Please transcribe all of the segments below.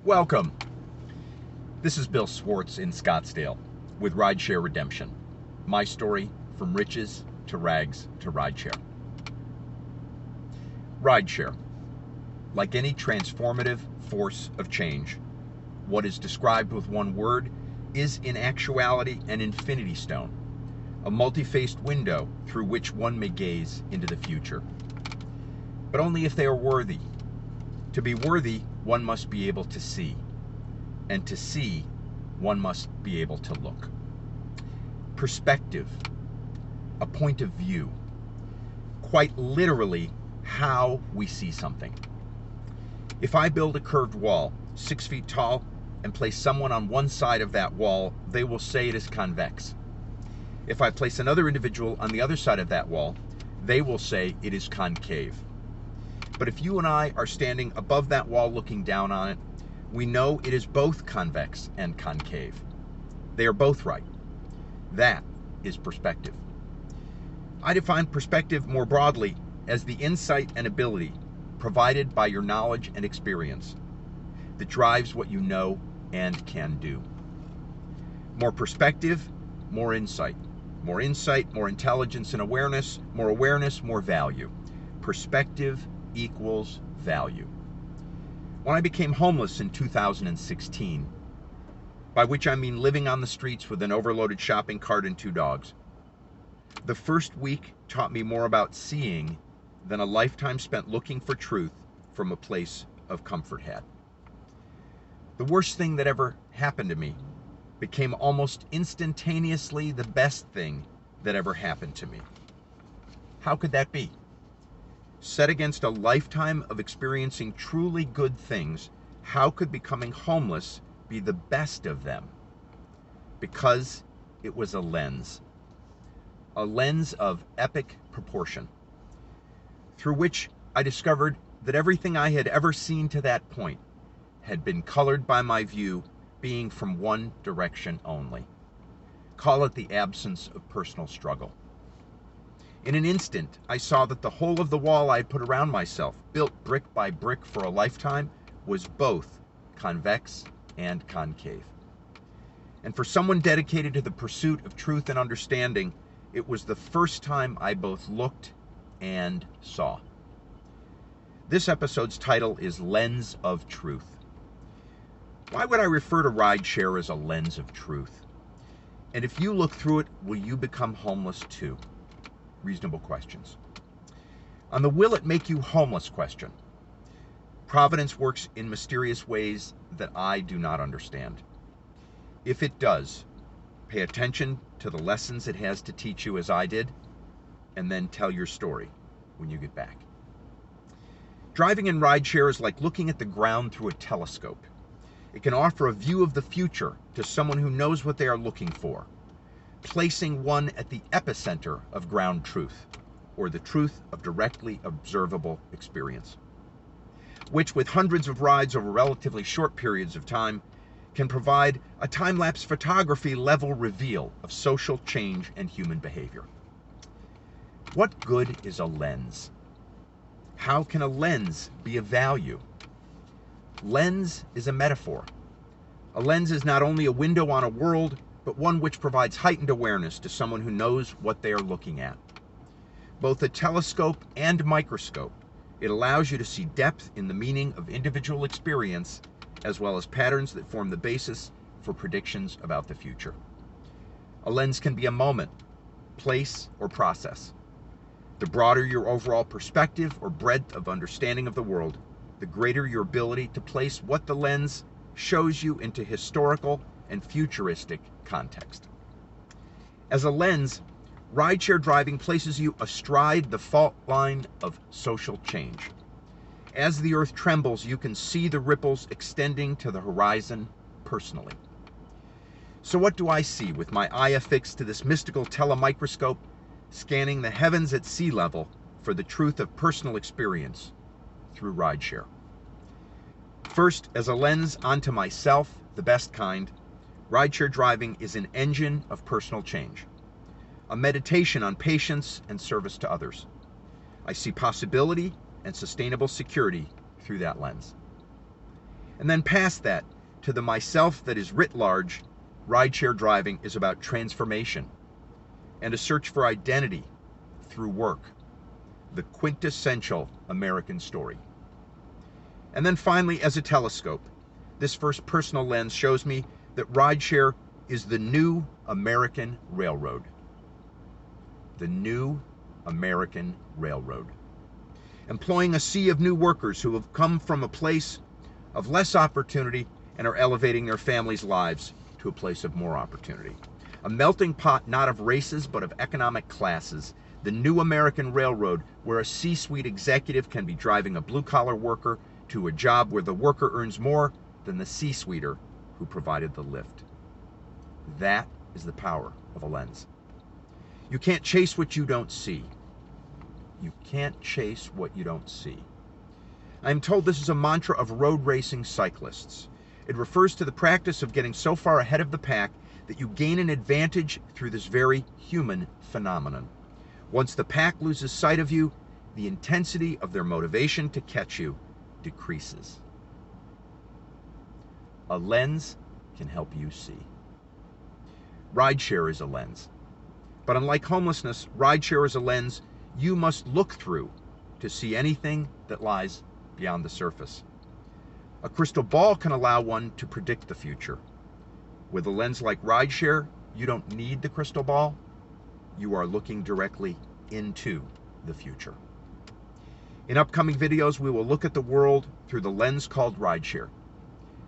Welcome. This is Bill Swartz in Scottsdale with Rideshare Redemption. My story from riches to rags to rideshare. Rideshare. Like any transformative force of change, what is described with one word is in actuality an infinity stone, a multi-faced window through which one may gaze into the future. But only if they are worthy. To be worthy, one must be able to see. And to see, one must be able to look. Perspective, a point of view, quite literally how we see something. If I build a curved wall 6 feet tall and place someone on one side of that wall, they will say it is convex. If I place another individual on the other side of that wall, they will say it is concave. But if you and I are standing above that wall looking down on it, we know it is both convex and concave. They are both right. That is perspective. I define perspective more broadly as the insight and ability provided by your knowledge and experience that drives what you know and can do. More perspective, more insight. More insight, more intelligence and awareness, more value. Perspective equals value. When I became homeless in 2016, by which I mean living on the streets with an overloaded shopping cart and 2 dogs, the first week taught me more about seeing than a lifetime spent looking for truth from a place of comfort had. The worst thing that ever happened to me became almost instantaneously the best thing that ever happened to me. How could that be? Set against a lifetime of experiencing truly good things, how could becoming homeless be the best of them? Because it was a lens of epic proportion, through which I discovered that everything I had ever seen to that point had been colored by my view being from one direction only. Call it the absence of personal struggle. In an instant, I saw that the whole of the wall I had put around myself, built brick by brick for a lifetime, was both convex and concave. And for someone dedicated to the pursuit of truth and understanding, it was the first time I both looked and saw. This episode's title is Lens of Truth. Why would I refer to rideshare as a lens of truth? And if you look through it, will you become homeless too? Reasonable questions. On the will it make you homeless question, Providence works in mysterious ways that I do not understand. If it does, pay attention to the lessons it has to teach you as I did, and then tell your story when you get back. Driving in rideshare is like looking at the ground through a telescope. It can offer a view of the future to someone who knows what they are looking for, placing one at the epicenter of ground truth, or the truth of directly observable experience, which with hundreds of rides over relatively short periods of time can provide a time-lapse photography level reveal of social change and human behavior. What good is a lens? How can a lens be of value? Lens is a metaphor. A lens is not only a window on a world, but one which provides heightened awareness to someone who knows what they are looking at. Both a telescope and microscope, it allows you to see depth in the meaning of individual experience, as well as patterns that form the basis for predictions about the future. A lens can be a moment, place, or process. The broader your overall perspective or breadth of understanding of the world, the greater your ability to place what the lens shows you into historical and futuristic context. As a lens, rideshare driving places you astride the fault line of social change. As the earth trembles, you can see the ripples extending to the horizon personally. So what do I see with my eye affixed to this mystical telemicroscope, scanning the heavens at sea level for the truth of personal experience through rideshare? First, as a lens onto myself, the best kind, rideshare driving is an engine of personal change, a meditation on patience and service to others. I see possibility and sustainable security through that lens. And then past that, to the myself that is writ large, rideshare driving is about transformation and a search for identity through work, the quintessential American story. And then finally, as a telescope, this first personal lens shows me that rideshare is the new American railroad. The new American railroad. Employing a sea of new workers who have come from a place of less opportunity and are elevating their families' lives to a place of more opportunity. A melting pot not of races but of economic classes. The new American railroad, where a C-suite executive can be driving a blue-collar worker to a job where the worker earns more than the C-suiter who provided the lift. That is the power of a lens. You can't chase what you don't see. You can't chase what you don't see. I am told this is a mantra of road racing cyclists. It refers to the practice of getting so far ahead of the pack that you gain an advantage through this very human phenomenon. Once the pack loses sight of you, the intensity of their motivation to catch you decreases. A lens can help you see. Rideshare is a lens. But unlike homelessness, rideshare is a lens you must look through to see anything that lies beyond the surface. A crystal ball can allow one to predict the future. With a lens like rideshare, you don't need the crystal ball. You are looking directly into the future. In upcoming videos, we will look at the world through the lens called rideshare,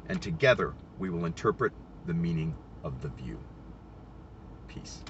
and together we will interpret the meaning of the view. Peace.